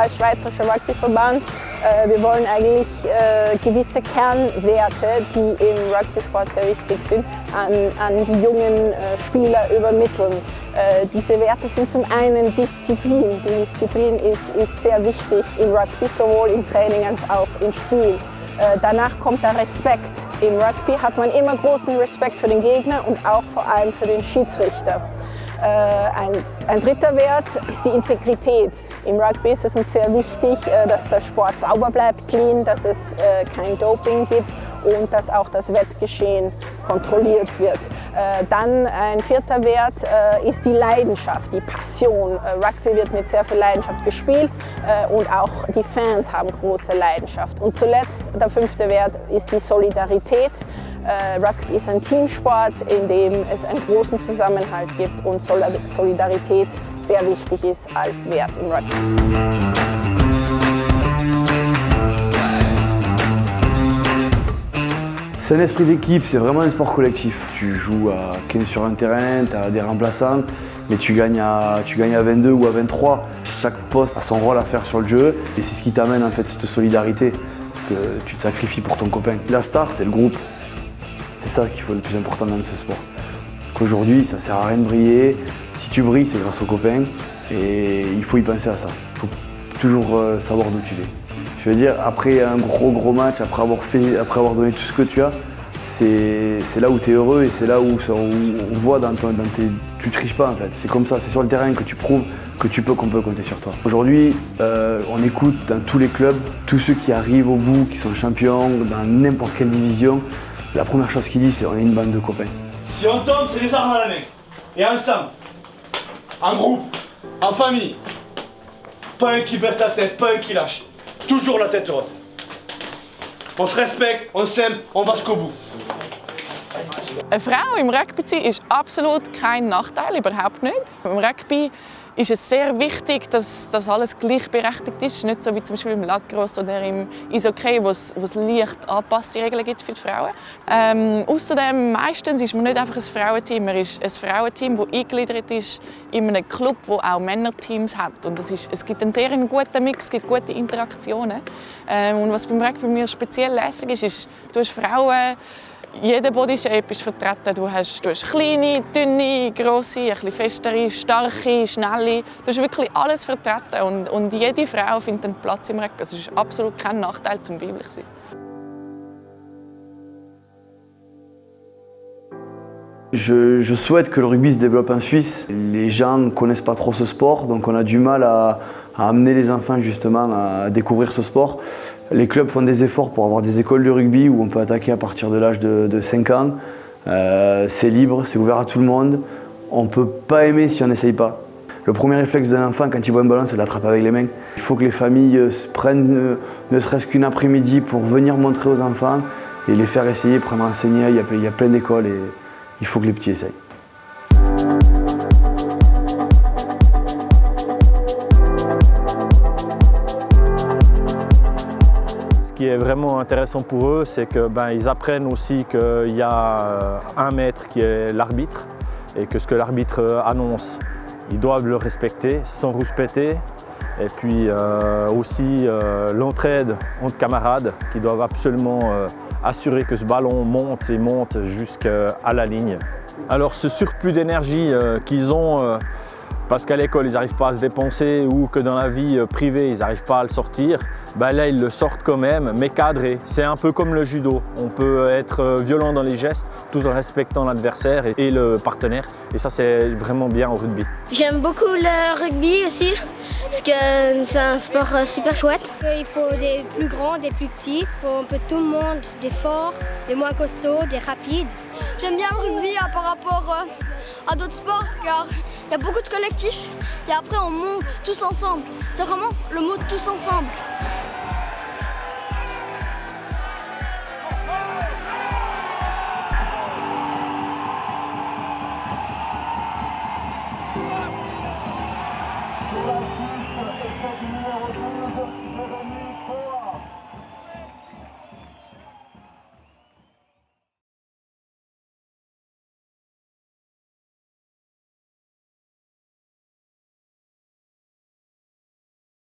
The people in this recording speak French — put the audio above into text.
Als Schweizerischer Rugbyverband, wir wollen eigentlich gewisse Kernwerte, die im Rugbysport sehr wichtig sind, an die jungen Spieler übermitteln. Diese Werte sind zum einen Disziplin. Die Disziplin ist sehr wichtig im Rugby, sowohl im Training als auch im Spiel. Danach kommt der Respekt. Im Rugby hat man immer großen Respekt für den Gegner und auch vor allem für den Schiedsrichter. Ein dritter Wert ist die Integrität. Im Rugby ist es uns sehr wichtig, dass der Sport sauber bleibt, clean, dass es kein Doping gibt und dass auch das Wettgeschehen kontrolliert wird. Dann ein vierter Wert ist die Leidenschaft, die Passion. Rugby wird mit sehr viel Leidenschaft gespielt und auch die Fans haben große Leidenschaft. Und zuletzt, der fünfte Wert ist die Solidarität. Rugby ist ein Teamsport, in dem es einen großen Zusammenhalt gibt und Solidarität sehr wichtig ist als Wert im Rugby. C'est un esprit d'équipe, c'est vraiment un sport collectif. Tu joues à 15 sur un terrain, tu as des remplaçants, mais tu gagnes à 22 ou à 23. Chaque poste a son rôle à faire sur le jeu et c'est ce qui t'amène en fait cette solidarité, parce que tu te sacrifies pour ton copain. La star, c'est le groupe. C'est ça qu'il faut le plus important dans ce sport. Aujourd'hui, ça ne sert à rien de briller. Si tu brilles, c'est grâce aux copains et il faut y penser à ça. Il faut toujours savoir d'où tu viens. Je veux dire, après un gros match, après avoir donné tout ce que tu as, c'est là où tu es heureux et c'est là où on voit tu ne triches pas en fait. C'est comme ça, c'est sur le terrain que tu prouves qu'on peut compter sur toi. Aujourd'hui, on écoute dans tous les clubs, tous ceux qui arrivent au bout, qui sont champions, dans n'importe quelle division, la première chose qu'ils disent, c'est on est une bande de copains. Si on tombe, c'est les armes à la main. Et ensemble, en groupe, en famille. Pas un qui baisse la tête, pas un qui lâche. Toujours la tête haute. On se respecte, on s'aime, on va jusqu'au bout. Eine Frau im Rugby zu sein ist absolut kein Nachteil, überhaupt nicht. Im Rugby ist es sehr wichtig, dass alles gleichberechtigt ist. Nicht so wie zum Beispiel im Lacrosse oder im Eishockey, wo es leicht angepasste Regeln gibt für die Frauen. Außerdem, meistens ist man nicht einfach ein Frauenteam. Man ist ein Frauenteam, das eingegliedert ist in einem Club, der auch Männerteams hat. Und es gibt einen sehr guten Mix, es gibt gute Interaktionen. Und was beim Rugby mir speziell lässig ist, du hast Frauen, jeder Bodyshape ist vertreten. Du hast kleine, dünne, grosse, ein bisschen festere, starke, schnelle. Du hast wirklich alles vertreten und jede Frau findet einen Platz im Rugby. Es ist absolut kein Nachteil zum weiblich sein. Je souhaite que le rugby se développe en Suisse. Les gens ne connaissent pas trop ce sport, donc on a du mal à amener les enfants justement à découvrir ce sport. Les clubs font des efforts pour avoir des écoles de rugby où on peut attaquer à partir de l'âge de 5 ans. C'est libre, c'est ouvert à tout le monde. On ne peut pas aimer si on n'essaye pas. Le premier réflexe d'un enfant quand il voit un ballon, c'est de l'attraper avec les mains. Il faut que les familles prennent ne serait-ce qu'une après-midi pour venir montrer aux enfants et les faire essayer, prendre enseigner. Il y a plein d'écoles et il faut que les petits essayent. Ce qui est vraiment intéressant pour eux, c'est qu'ils apprennent aussi qu'il y a un maître qui est l'arbitre et que ce que l'arbitre annonce, ils doivent le respecter sans rouspéter. Et puis aussi l'entraide entre camarades qui doivent absolument assurer que ce ballon monte et monte jusqu'à la ligne. Alors ce surplus d'énergie qu'ils ont, parce qu'à l'école ils n'arrivent pas à se dépenser ou que dans la vie privée ils n'arrivent pas à le sortir, ben là ils le sortent quand même, mais cadré. C'est un peu comme le judo, on peut être violent dans les gestes tout en respectant l'adversaire et le partenaire. Et ça c'est vraiment bien au rugby. J'aime beaucoup le rugby aussi, parce que c'est un sport super chouette. Il faut des plus grands, des plus petits, il faut un peu tout le monde, des forts, des moins costauds, des rapides. J'aime bien le rugby par rapport à d'autres sports car il y a beaucoup de collectifs et après on monte tous ensemble. C'est vraiment le mot tous ensemble.